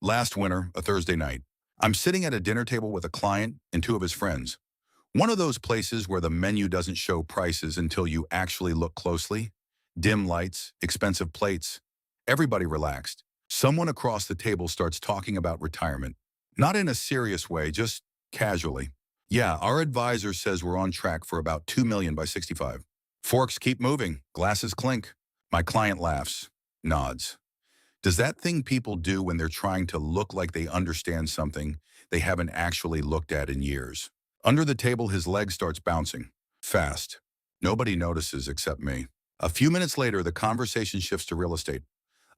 Last winter, a Thursday night, I'm sitting at a dinner table with a client and two of his friends. One of those places where the menu doesn't show prices until you actually look closely. Dim lights, expensive plates. Everybody relaxed. Someone across the table starts talking about retirement. Not in a serious way, just casually. Yeah, our advisor says we're on track for about 2 million by 65. Forks keep moving, glasses clink. My client laughs, nods. Does that thing people do when they're trying to look like they understand something they haven't actually looked at in years? Under the table, his leg starts bouncing. Fast. Nobody notices except me. A few minutes later, the conversation shifts to real estate.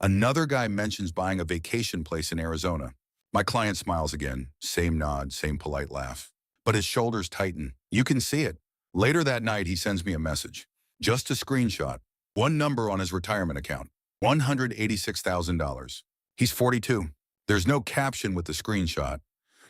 Another guy mentions buying a vacation place in Arizona. My client smiles again. Same nod, same polite laugh. But his shoulders tighten. You can see it. Later that night, he sends me a message. Just a screenshot. One number on his retirement account. $186,000. He's 42. There's no caption with the screenshot.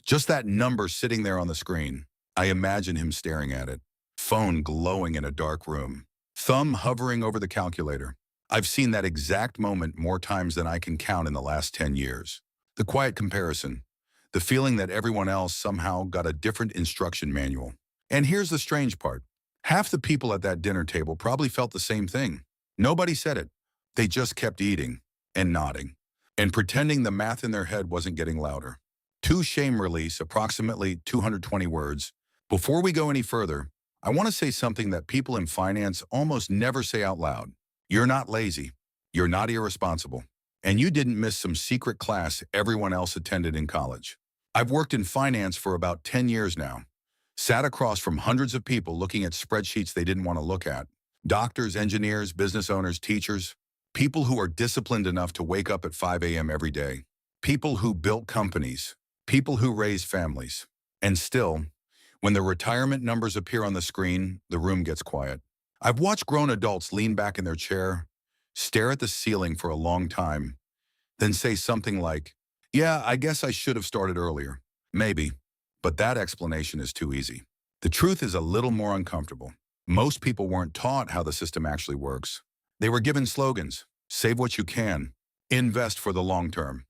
Just that number sitting there on the screen. I imagine him staring at it. Phone glowing in a dark room. Thumb hovering over the calculator. I've seen that exact moment more times than I can count in the last 10 years. The quiet comparison. The feeling that everyone else somehow got a different instruction manual. And here's the strange part. Half the people at that dinner table probably felt the same thing. Nobody said it. They just kept eating and nodding and pretending the math in their head wasn't getting louder. Two shame release, approximately 220 words. Before we go any further, I want to say something that people in finance almost never say out loud. You're not lazy. You're not irresponsible. And you didn't miss some secret class everyone else attended in college. I've worked in finance for about 10 years now. Sat across from hundreds of people looking at spreadsheets they didn't want to look at. Doctors, engineers, business owners, teachers. People who are disciplined enough to wake up at 5 a.m. every day. People who built companies. People who raised families. And still, when the retirement numbers appear on the screen, the room gets quiet. I've watched grown adults lean back in their chair, stare at the ceiling for a long time, then say something like, "Yeah, I guess I should have started earlier." Maybe, but that explanation is too easy. The truth is a little more uncomfortable. Most people weren't taught how the system actually works. They were given slogans: save what you can, invest for the long term,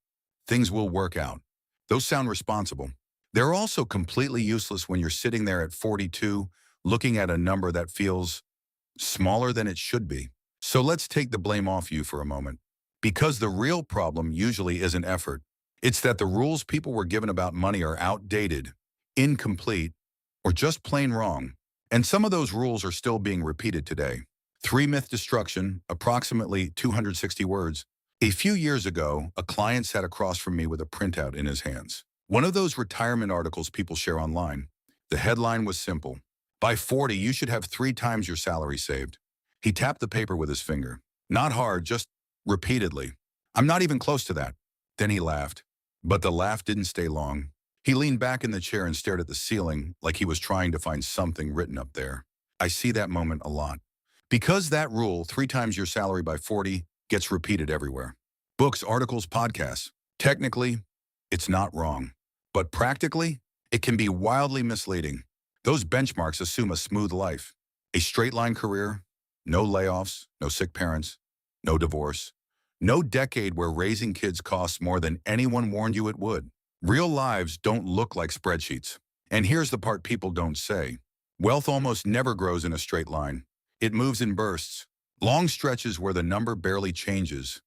things will work out. Those sound responsible. They're also completely useless when you're sitting there at 42, looking at a number that feels smaller than it should be. So let's take the blame off you for a moment. Because the real problem usually isn't effort. It's that the rules people were given about money are outdated, incomplete, or just plain wrong. And some of those rules are still being repeated today. Three-myth destruction, approximately 260 words. A few years ago, a client sat across from me with a printout in his hands. One of those retirement articles people share online. The headline was simple. By 40, you should have 3 times your salary saved. He tapped the paper with his finger. Not hard, just repeatedly. I'm not even close to that. Then he laughed. But the laugh didn't stay long. He leaned back in the chair and stared at the ceiling like he was trying to find something written up there. I see that moment a lot. Because that rule, 3 times your salary by 40, gets repeated everywhere. Books, articles, podcasts. Technically, it's not wrong. But practically, it can be wildly misleading. Those benchmarks assume a smooth life. A straight-line career, no layoffs, no sick parents, no divorce, no decade where raising kids costs more than anyone warned you it would. Real lives don't look like spreadsheets. And here's the part people don't say. Wealth almost never grows in a straight line. It moves in bursts. Long stretches where the number barely changes.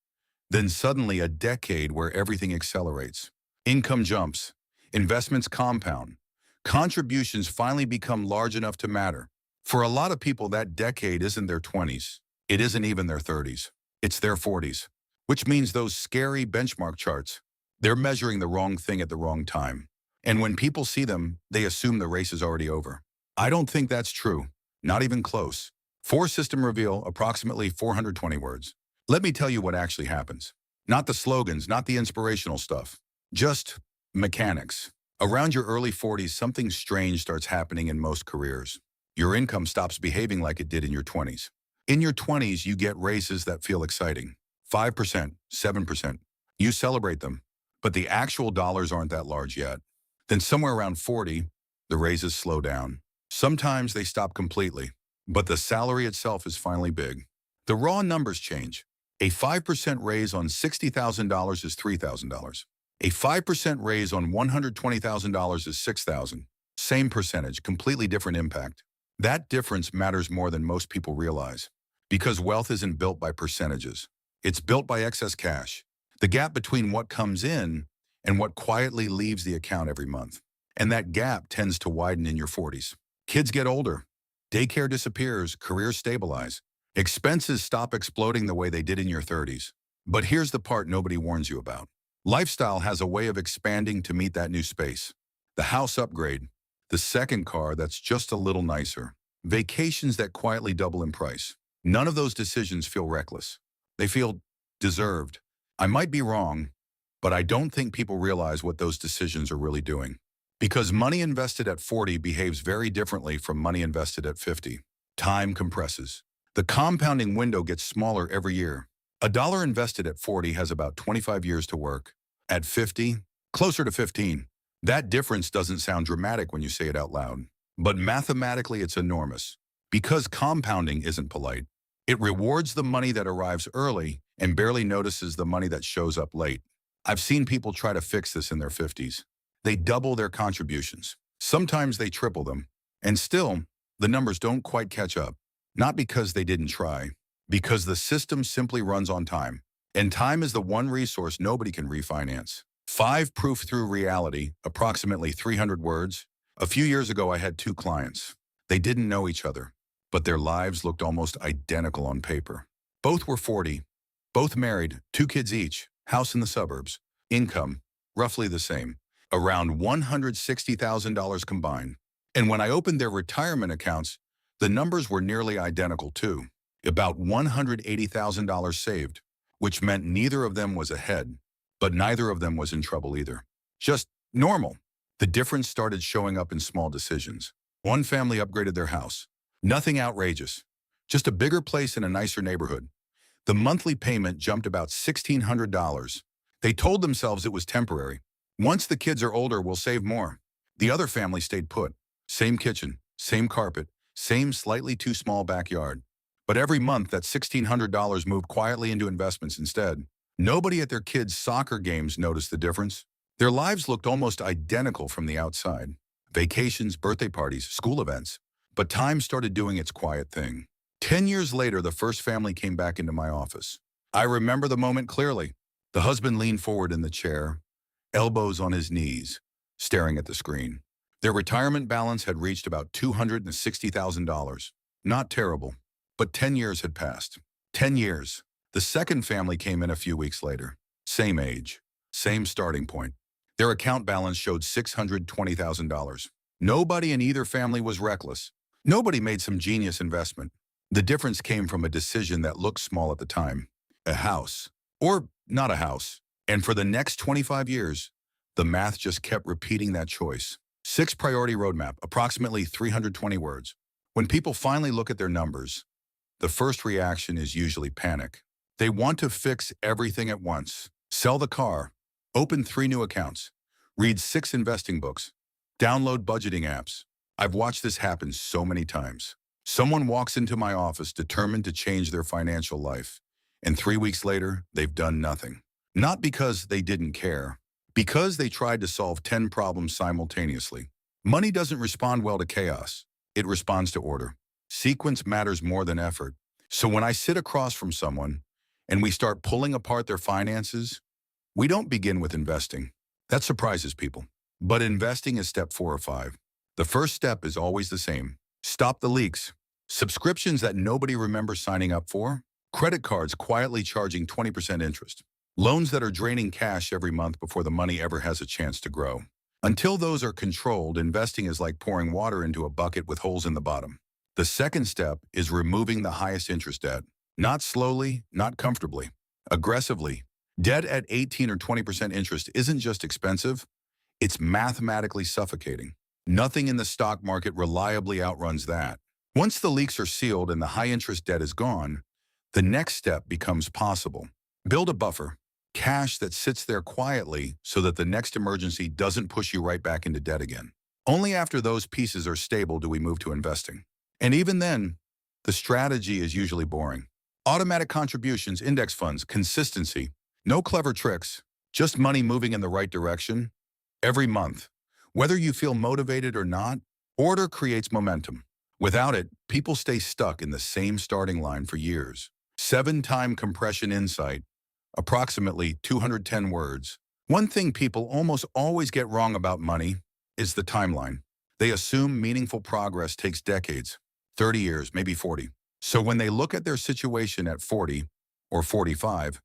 Then suddenly a decade where everything accelerates. Income jumps. Investments compound. Contributions finally become large enough to matter. For a lot of people, that decade isn't their 20s. It isn't even their 30s. It's their 40s. Which means those scary benchmark charts, they're measuring the wrong thing at the wrong time. And when people see them, they assume the race is already over. I don't think that's true. Not even close. 4-system reveal, approximately 420 words. Let me tell you what actually happens. Not the slogans, not the inspirational stuff. Just mechanics. Around your early 40s, something strange starts happening in most careers. Your income stops behaving like it did in your 20s. In your 20s, you get raises that feel exciting. 5%, 7%. You celebrate them, but the actual dollars aren't that large yet. Then somewhere around 40, the raises slow down. Sometimes they stop completely, but the salary itself is finally big. The raw numbers change. A 5% raise on $60,000 is $3,000. A 5% raise on $120,000 is $6,000. Same percentage, completely different impact. That difference matters more than most people realize. Because wealth isn't built by percentages. It's built by excess cash. The gap between what comes in and what quietly leaves the account every month. And that gap tends to widen in your 40s. Kids get older. Daycare disappears, careers stabilize. Expenses stop exploding the way they did in your 30s. But here's the part nobody warns you about. Lifestyle has a way of expanding to meet that new space. The house upgrade, the second car that's just a little nicer, vacations that quietly double in price. None of those decisions feel reckless. They feel deserved. I might be wrong, but I don't think people realize what those decisions are really doing. Because money invested at 40 behaves very differently from money invested at 50. Time compresses. The compounding window gets smaller every year. A dollar invested at 40 has about 25 years to work. At 50, closer to 15. That difference doesn't sound dramatic when you say it out loud. But mathematically, it's enormous. Because compounding isn't polite. It rewards the money that arrives early and barely notices the money that shows up late. I've seen people try to fix this in their 50s. They double their contributions. Sometimes they triple them. And still, the numbers don't quite catch up. Not because they didn't try, because the system simply runs on time. And time is the one resource nobody can refinance. 5 proof through reality, approximately 300 words. A few years ago, I had 2 clients. They didn't know each other, but their lives looked almost identical on paper. Both were 40, both married, 2 kids each, house in the suburbs, income, roughly the same, around $160,000 combined. And when I opened their retirement accounts, the numbers were nearly identical too, about $180,000 saved, which meant neither of them was ahead, but neither of them was in trouble either. Just normal. The difference started showing up in small decisions. One family upgraded their house. Nothing outrageous, just a bigger place in a nicer neighborhood. The monthly payment jumped about $1,600. They told themselves it was temporary. Once the kids are older, we'll save more. The other family stayed put. Same kitchen, same carpet, same slightly too small backyard. But every month, that $1,600 moved quietly into investments instead. Nobody at their kids' soccer games noticed the difference. Their lives looked almost identical from the outside. Vacations, birthday parties, school events. But time started doing its quiet thing. 10 years later, the first family came back into my office. I remember the moment clearly. The husband leaned forward in the chair, elbows on his knees, staring at the screen. Their retirement balance had reached about $260,000. Not terrible, but 10 years had passed. 10 years. The second family came in a few weeks later. Same age, same starting point. Their account balance showed $620,000. Nobody in either family was reckless. Nobody made some genius investment. The difference came from a decision that looked small at the time. A house. Or not a house. And for the next 25 years, the math just kept repeating that choice. 6 priority roadmap, approximately 320 words. When people finally look at their numbers, the first reaction is usually panic. They want to fix everything at once. Sell the car, open 3 new accounts, read 6 investing books, download budgeting apps. I've watched this happen so many times. Someone walks into my office determined to change their financial life, and 3 weeks later, they've done nothing. Not because they didn't care, because they tried to solve 10 problems simultaneously. Money doesn't respond well to chaos. It responds to order. Sequence matters more than effort. So when I sit across from someone and we start pulling apart their finances, we don't begin with investing. That surprises people. But investing is step 4 or 5. The first step is always the same. Stop the leaks. Subscriptions that nobody remembers signing up for. Credit cards quietly charging 20% interest. Loans that are draining cash every month before the money ever has a chance to grow. Until those are controlled, investing is like pouring water into a bucket with holes in the bottom. The second step is removing the highest interest debt. Not slowly, not comfortably. Aggressively. Debt at 18 or 20% interest isn't just expensive, it's mathematically suffocating. Nothing in the stock market reliably outruns that. Once the leaks are sealed and the high-interest debt is gone, the next step becomes possible. Build a buffer. Cash that sits there quietly so that the next emergency doesn't push you right back into debt again. Only after those pieces are stable do we move to investing. And even then, the strategy is usually boring. Automatic contributions, index funds, consistency. No clever tricks, Just money moving in the right direction every month. Whether you feel motivated or not, order creates momentum. Without it, people stay stuck in the same starting line for years. 7-time compression insight, approximately 210 words. One thing people almost always get wrong about money is the timeline. They assume meaningful progress takes decades, 30 years, maybe 40. So when they look at their situation at 40 or 45,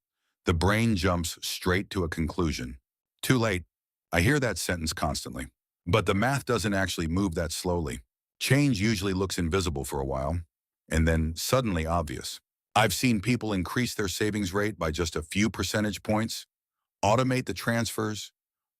the brain jumps straight to a conclusion. Too late. I hear that sentence constantly. But the math doesn't actually move that slowly. Change usually looks invisible for a while, and then suddenly obvious. I've seen people increase their savings rate by just a few percentage points, automate the transfers,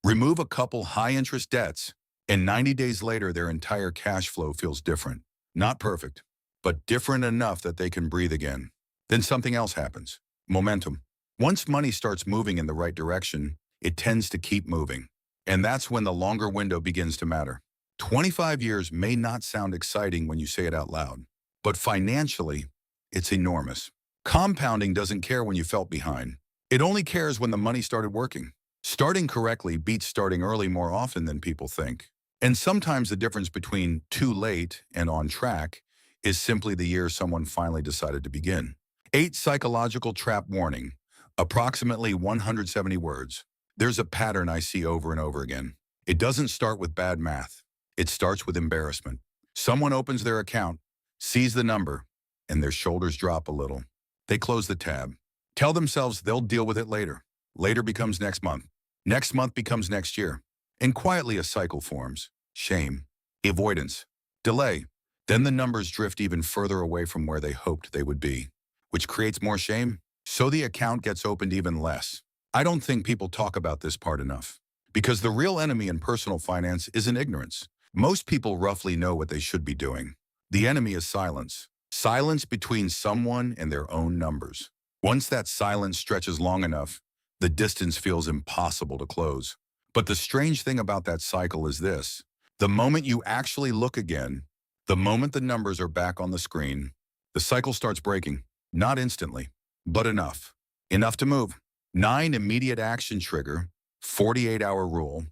remove a couple high-interest debts, and 90 days later their entire cash flow feels different. Not perfect, but different enough that they can breathe again. Then something else happens. Momentum. Once money starts moving in the right direction, it tends to keep moving. And that's when the longer window begins to matter. 25 years may not sound exciting when you say it out loud, but financially, it's enormous. Compounding doesn't care when you felt behind. It only cares when the money started working. Starting correctly beats starting early more often than people think. And sometimes the difference between too late and on track is simply the year someone finally decided to begin. 8 psychological trap warning, approximately 170 words. There's a pattern I see over and over again. It doesn't start with bad math. It starts with embarrassment. Someone opens their account, sees the number, and their shoulders drop a little. They close the tab. Tell themselves they'll deal with it later. Later becomes next month. Next month becomes next year. And quietly a cycle forms. Shame, avoidance, delay. Then the numbers drift even further away from where they hoped they would be, which creates more shame. So the account gets opened even less. I don't think people talk about this part enough. Because the real enemy in personal finance isn't ignorance. Most people roughly know what they should be doing. The enemy is silence. Silence between someone and their own numbers. Once that silence stretches long enough, the distance feels impossible to close. But the strange thing about that cycle is this. The moment you actually look again, the moment the numbers are back on the screen, the cycle starts breaking. Not instantly, but enough. Enough to move. 9 immediate action trigger, 48-hour rule,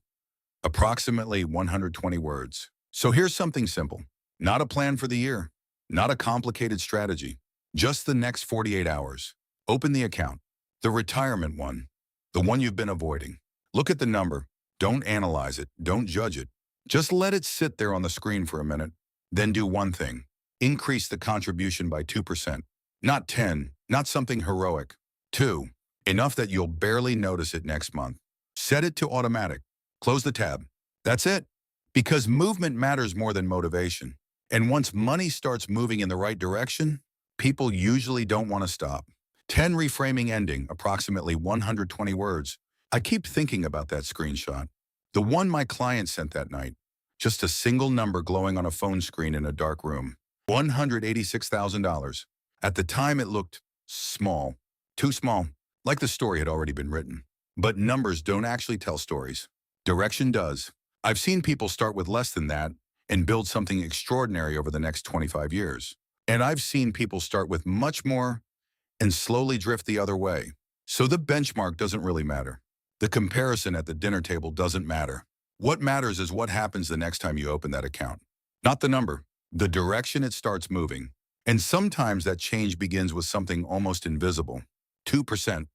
approximately 120 words. So here's something simple. Not a plan for the year. Not a complicated strategy. Just the next 48 hours. Open the account. The retirement one. The one you've been avoiding. Look at the number. Don't analyze it. Don't judge it. Just let it sit there on the screen for a minute. Then do one thing. Increase the contribution by 2%. Not 10. Not something heroic. 2. Enough that you'll barely notice it next month. Set it to automatic. Close the tab. That's it. Because movement matters more than motivation. And once money starts moving in the right direction, people usually don't want to stop. 10 reframing ending, approximately 120 words. I keep thinking about that screenshot. The one my client sent that night. Just a single number glowing on a phone screen in a dark room. $186,000. At the time it looked small. Too small. Like the story had already been written. But numbers don't actually tell stories. Direction does. I've seen people start with less than that and build something extraordinary over the next 25 years. And I've seen people start with much more and slowly drift the other way. So the benchmark doesn't really matter. The comparison at the dinner table doesn't matter. What matters is what happens the next time you open that account. Not the number, the direction it starts moving. And sometimes that change begins with something almost invisible. 2%.